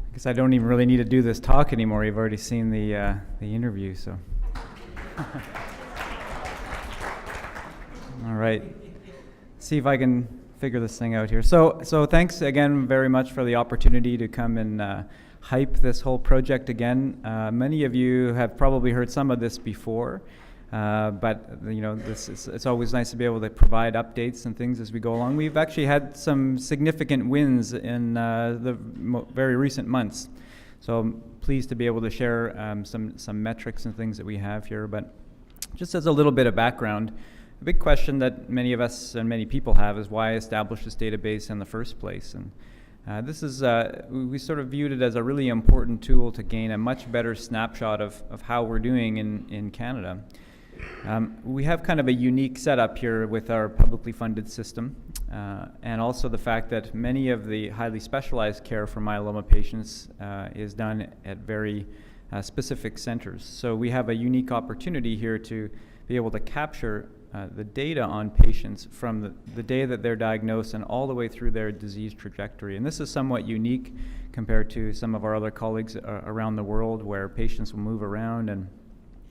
I guess I don't even really need to do this talk anymore. You've already seen the interview, so. All right. See if I can figure this thing out here. So thanks again very much for the opportunity to come and hype this whole project again. Many of you have probably heard some of this before. But you know, it's always nice to be able to provide updates and things as we go along. We've actually had some significant wins in the very recent months, so I'm pleased to be able to share some metrics and things that we have here. But just as a little bit of background, a big question that many of us and many people have is why establish this database in the first place. And this is, we sort of viewed it as a really important tool to gain a much better snapshot of how we're doing in Canada. We have kind of a unique setup here with our publicly funded system, and also the fact that many of the highly specialized care for myeloma patients is done at very specific centers. So we have a unique opportunity here to be able to capture the data on patients from the day that they're diagnosed and all the way through their disease trajectory. And this is somewhat unique compared to some of our other colleagues around the world, where patients will move around, and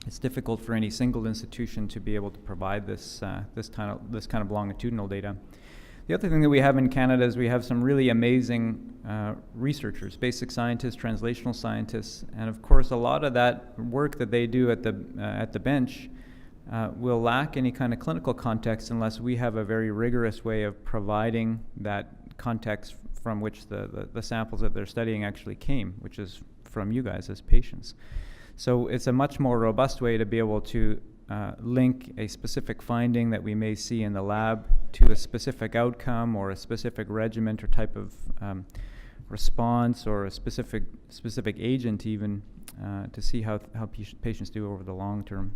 it's difficult for any single institution to be able to provide this kind of longitudinal data. The other thing that we have in Canada is we have some really amazing researchers, basic scientists, translational scientists, and of course a lot of that work that they do at the bench will lack any kind of clinical context unless we have a very rigorous way of providing that context from which the samples that they're studying actually came, which is from you guys as patients. So it's a much more robust way to be able to link a specific finding that we may see in the lab to a specific outcome or a specific regimen or type of response or a specific agent even to see how patients do over the long term.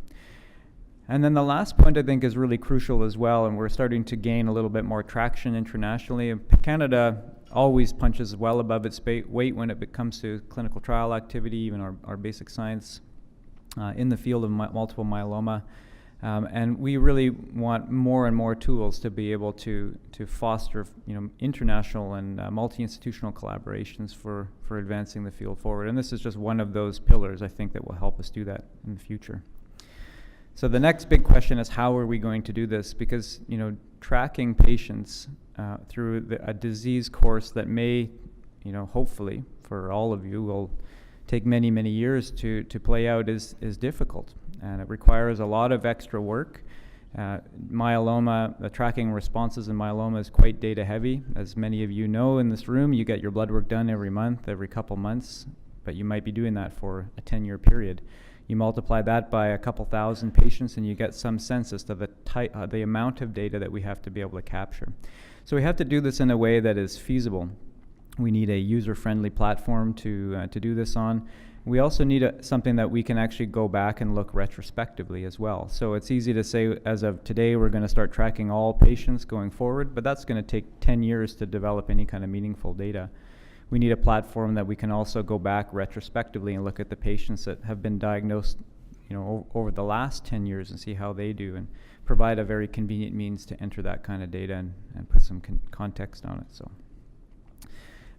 And then the last point I think is really crucial as well, and we're starting to gain a little bit more traction internationally. Canada always punches well above its weight when it comes to clinical trial activity, even our basic science in the field of multiple myeloma. And we really want more and more tools to be able to foster international and multi-institutional collaborations for advancing the field forward. And this is just one of those pillars, I think, that will help us do that in the future. So the next big question is, how are we going to do this? Because tracking patients through a disease course that may, hopefully for all of you, will take many, many years to play out is difficult, and it requires a lot of extra work. Myeloma, tracking responses in myeloma is quite data heavy. As many of you know in this room, you get your blood work done every month, every couple months, but you might be doing that for a 10-year period. You multiply that by a couple thousand patients and you get some sense as to the amount of data that we have to be able to capture. So we have to do this in a way that is feasible. We need a user-friendly platform to do this on. We also need something that we can actually go back and look retrospectively as well. So it's easy to say, as of today, we're going to start tracking all patients going forward, but that's going to take 10 years to develop any kind of meaningful data. We need a platform that we can also go back retrospectively and look at the patients that have been diagnosed, over the last 10 years and see how they do, and provide a very convenient means to enter that kind of data and put some context on it. So,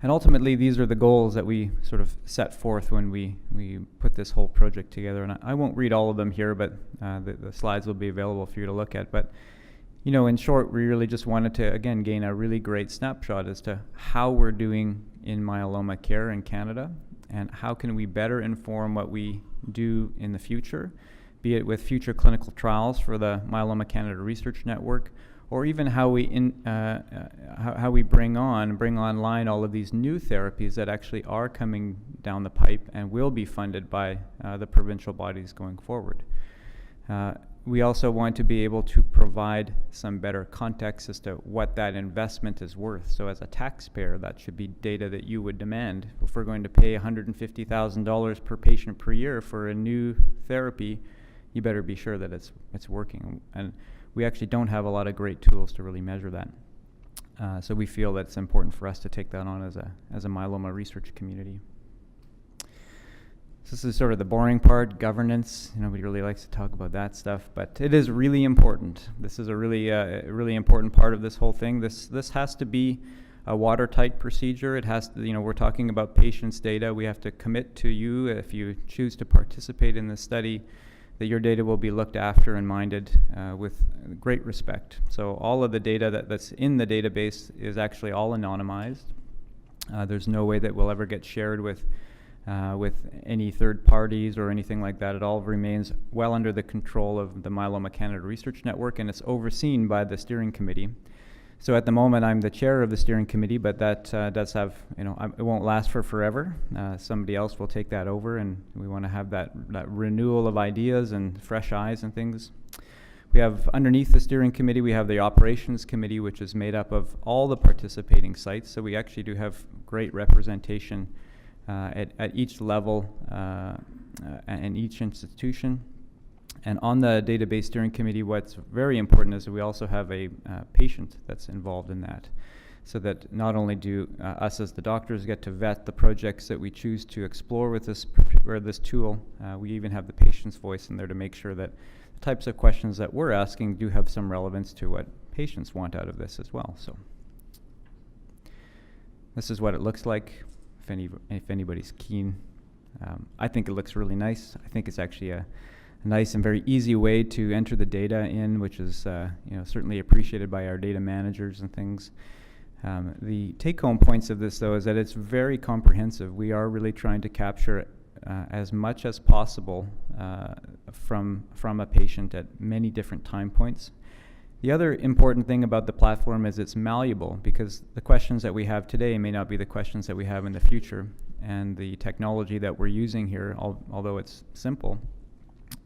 and ultimately, these are the goals that we sort of set forth when we put this whole project together. And I won't read all of them here, but the slides will be available for you to look at. But in short, we really just wanted to, again, gain a really great snapshot as to how we're doing in myeloma care in Canada, and how can we better inform what we do in the future, be it with future clinical trials for the Myeloma Canada Research Network, or even how we bring online all of these new therapies that actually are coming down the pipe and will be funded by the provincial bodies going forward. We also want to be able to provide some better context as to what that investment is worth. So as a taxpayer, that should be data that you would demand. If we're going to pay $150,000 per patient per year for a new therapy, you better be sure that it's working. And we actually don't have a lot of great tools to really measure that. So we feel that it's important for us to take that on as a myeloma research community. So this is sort of the boring part, governance. Nobody really likes to talk about that stuff, but it is really important. This is a really important part of this whole thing. This has to be a watertight procedure. It has to, we're talking about patients' data. We have to commit to you, if you choose to participate in this study, that your data will be looked after and minded with great respect. So all of the data that's in the database is actually all anonymized. There's no way that will ever get shared with any third parties or anything like that. It all remains well under the control of the Myeloma Canada Research Network, and it's overseen by the steering committee. So at the moment, I'm the chair of the steering committee, but that does have, it won't last for forever. Somebody else will take that over, and we want to have that renewal of ideas and fresh eyes and things. We have, underneath the steering committee, we have the operations committee, which is made up of all the participating sites. So we actually do have great representation at each level and each institution. And on the database steering committee, what's very important is that we also have a patient that's involved in that, so that not only do us as the doctors get to vet the projects that we choose to explore with this tool, we even have the patient's voice in there to make sure that the types of questions that we're asking do have some relevance to what patients want out of this as well. So this is what it looks like, if anybody's keen. I think it looks really nice. I think it's actually a nice and very easy way to enter the data in, which is certainly appreciated by our data managers and things. The take-home points of this, though, is that it's very comprehensive. We are really trying to capture as much as possible from a patient at many different time points. The other important thing about the platform is it's malleable, because the questions that we have today may not be the questions that we have in the future. And the technology that we're using here, although it's simple,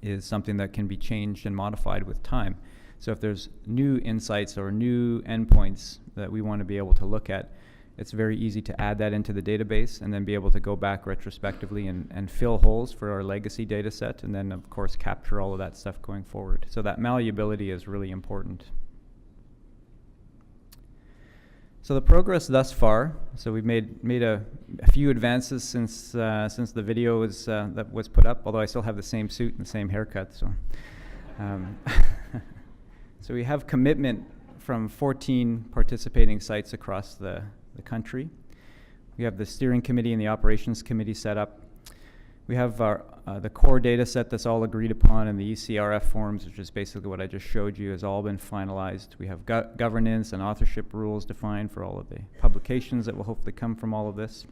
is something that can be changed and modified with time. So if there's new insights or new endpoints that we want to be able to look at, it's very easy to add that into the database and then be able to go back retrospectively and fill holes for our legacy data set, and then of course capture all of that stuff going forward. So that malleability is really important. So the progress thus far, so we've made a few advances since the video that was put up, although I still have the same suit and the same haircut. So, so we have commitment from 14 participating sites across the country. We have the steering committee and the operations committee set up. We have the core data set that's all agreed upon, and the ECRF forms, which is basically what I just showed you, has all been finalized. We have governance and authorship rules defined for all of the publications that will hopefully come from all of this.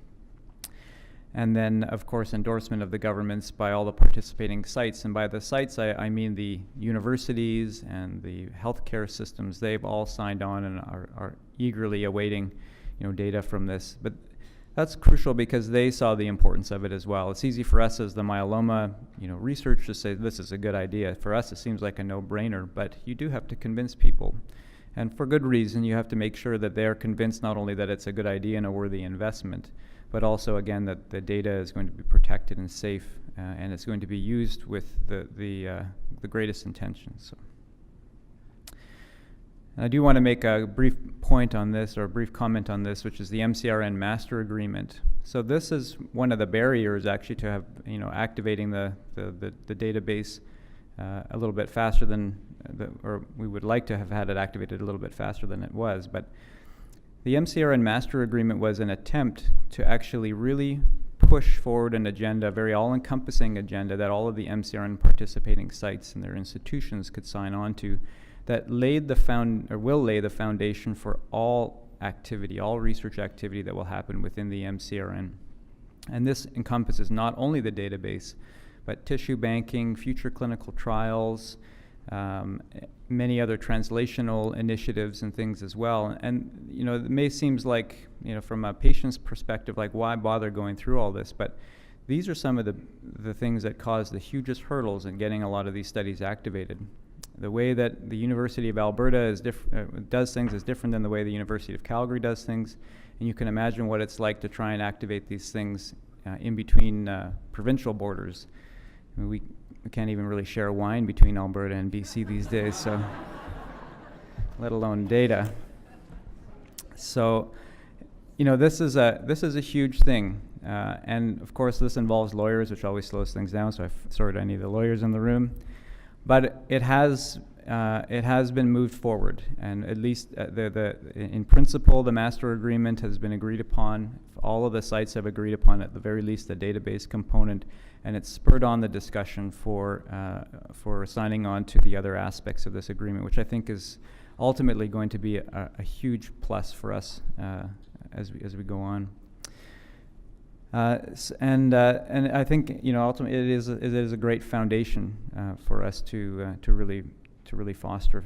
And then, of course, endorsement of the governments by all the participating sites. And by the sites, I mean the universities and the healthcare systems. They've all signed on and are eagerly awaiting data from this. But that's crucial because they saw the importance of it as well. It's easy for us as the myeloma research to say this is a good idea. For us, it seems like a no-brainer, but you do have to convince people. And for good reason, you have to make sure that they're convinced not only that it's a good idea and a worthy investment, but also, again, that the data is going to be protected and safe, and it's going to be used with the greatest intentions. So. And I do want to make a brief point on this, or a brief comment on this, which is the MCRN Master Agreement. So this is one of the barriers actually to have, activating the database a little bit faster than, or we would like to have had it activated a little bit faster than it was. But the MCRN Master Agreement was an attempt to actually really push forward an agenda, a very all-encompassing agenda that all of the MCRN participating sites and their institutions could sign on to, that will lay the foundation for all activity, all research activity that will happen within the MCRN. And this encompasses not only the database, but tissue banking, future clinical trials, many other translational initiatives and things as well. And it may seem like, from a patient's perspective, like why bother going through all this? But these are some of the things that cause the hugest hurdles in getting a lot of these studies activated. The way that the University of Alberta does things is different than the way the University of Calgary does things, and you can imagine what it's like to try and activate these things in between provincial borders. I mean, we can't even really share wine between Alberta and BC these days, so let alone data. So, this is a huge thing, and of course this involves lawyers, which always slows things down. So I'm sorry to any of the lawyers in the room. But it has it has been moved forward, and at least in principle, the master agreement has been agreed upon. All of the sites have agreed upon, at the very least, the database component, and it's spurred on the discussion for signing on to the other aspects of this agreement, which I think is ultimately going to be a huge plus for us as we go on. And I think, you know, ultimately it is a great foundation for us to really foster.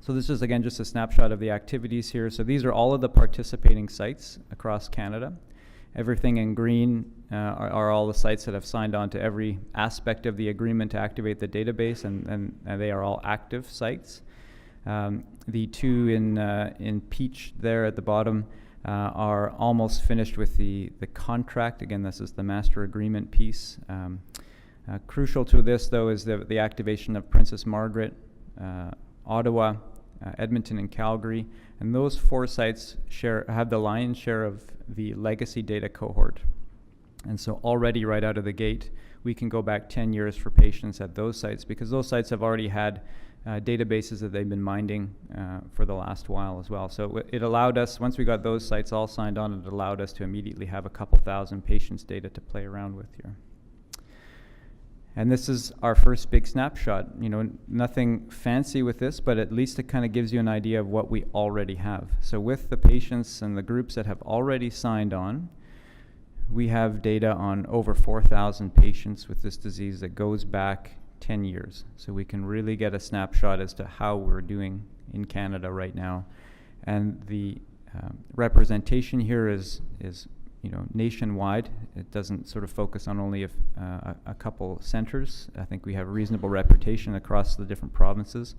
So this is again just a snapshot of the activities here. So these are all of the participating sites across Canada. Everything in green are all the sites that have signed on to every aspect of the agreement to activate the database, and they are all active sites. The two in peach there at the bottom are almost finished with the contract. Again, this is the master agreement piece. Crucial to this, though, is the activation of Princess Margaret, Ottawa, Edmonton, and Calgary. And those 4 sites have the lion's share of the legacy data cohort. And so already right out of the gate, we can go back 10 years for patients at those sites, because those sites have already had databases that they've been minding for the last while as well. So it allowed us, once we got those sites all signed on, it allowed us to immediately have a couple thousand patients' data to play around with here. And this is our first big snapshot. You know, nothing fancy with this, but at least it kind of gives you an idea of what we already have. So with the patients and the groups that have already signed on, we have data on over 4,000 patients with this disease that goes back 10 years. So we can really get a snapshot as to how we're doing in Canada right now. And the representation here is you know, nationwide. It doesn't sort of focus on only a couple centers. I think we have a reasonable reputation across the different provinces.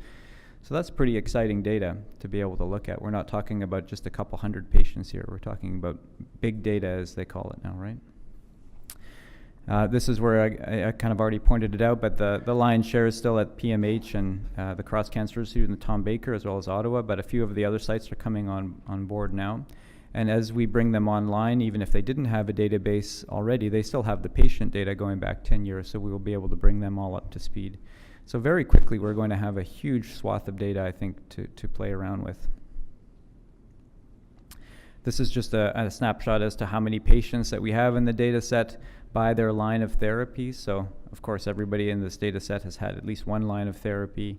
So that's pretty exciting data to be able to look at. We're not talking about just a couple hundred patients here. We're talking about big data, as they call it now, right? This is where I kind of already pointed it out, but the lion's share is still at PMH and the Cross Cancer Institute and the Tom Baker, as well as Ottawa, but a few of the other sites are coming on board now. And as we bring them online, even if they didn't have a database already, they still have the patient data going back 10 years, so we will be able to bring them all up to speed. So very quickly, we're going to have a huge swath of data, I think, to play around with. This is just a snapshot as to how many patients that we have in the data set by their line of therapy. So, of course, everybody in this data set has had at least one line of therapy,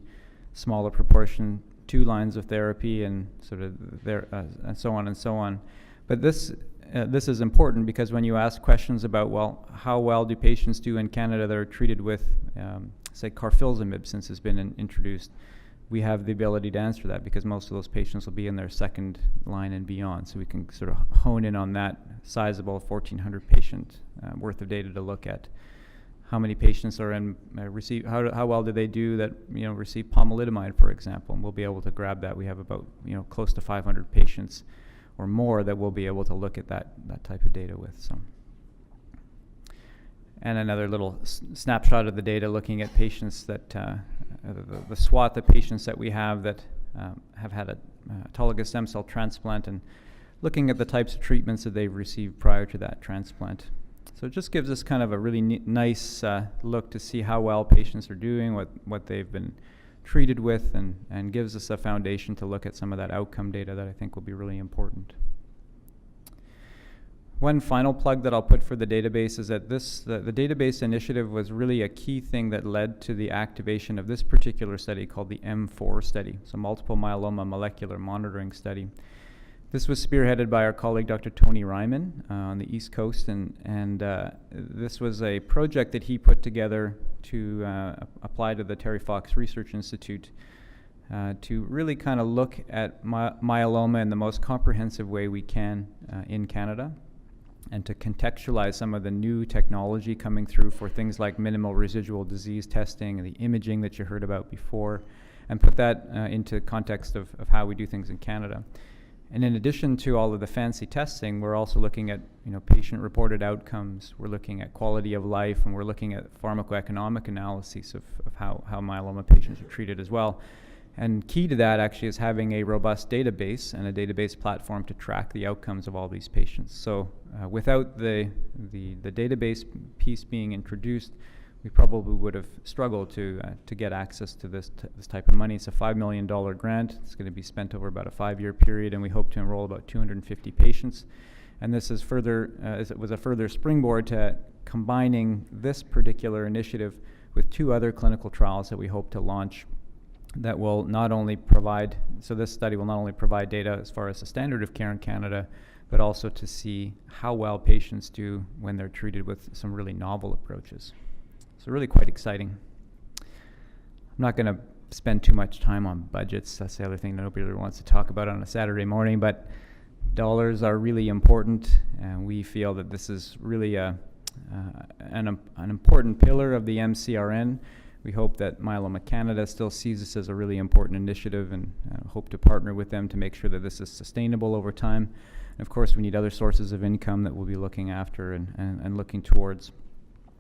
smaller proportion 2 lines of therapy, and sort of and so on and so on. But this is important because when you ask questions about, well, how well do patients do in Canada that are treated with, say, carfilzomib, since it's been introduced, we have the ability to answer that because most of those patients will be in their second line and beyond. So we can sort of hone in on that sizable 1,400 patient worth of data to look at. How many patients are in how well do they do that, you know, receive pomalidomide, for example, and we'll be able to grab that. We have about, you know, close to 500 patients or more that we'll be able to look at that type of data with. So, and another little snapshot of the data looking at patients that the swath of patients that we have that have had a autologous stem cell transplant, and looking at the types of treatments that they've received prior to that transplant. So it just gives us kind of a really nice look to see how well patients are doing, what they've been treated with, and gives us a foundation to look at some of that outcome data that I think will be really important. One final plug that I'll put for the database is that the database initiative was really a key thing that led to the activation of this particular study called the M4 study, so multiple myeloma molecular monitoring study. This was spearheaded by our colleague, Dr. Tony Ryman, on the East Coast, and this was a project that he put together to apply to the Terry Fox Research Institute to really kind of look at myeloma in the most comprehensive way we can in Canada, and to contextualize some of the new technology coming through for things like minimal residual disease testing and the imaging that you heard about before, and put that into context of how we do things in Canada. And in addition to all of the fancy testing, we're also looking at, you know, patient-reported outcomes. We're looking at quality of life, and we're looking at pharmacoeconomic analyses of how myeloma patients are treated as well. And key to that actually is having a robust database and a database platform to track the outcomes of all these patients. So without the database piece being introduced, we probably would have struggled to get access to this type of money. It's a $5 million grant. It's going to be spent over about a 5-year period, and we hope to enroll about 250 patients. And this is was a further springboard to combining this particular initiative with 2 other clinical trials that we hope to launch that will not only provide, so this study will not only provide data as far as the standard of care in Canada, but also to see how well patients do when they're treated with some really novel approaches. So really quite exciting. I'm not going to spend too much time on budgets. That's the other thing that nobody really wants to talk about on a Saturday morning, but dollars are really important, and we feel that this is really an important pillar of the MCRN. We hope that Myeloma Canada still sees this as a really important initiative, and hope to partner with them to make sure that this is sustainable over time. And of course, we need other sources of income that we'll be looking after and looking towards.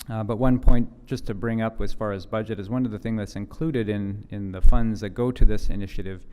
But one point just to bring up as far as budget is one of the things that's included in the funds that go to this initiative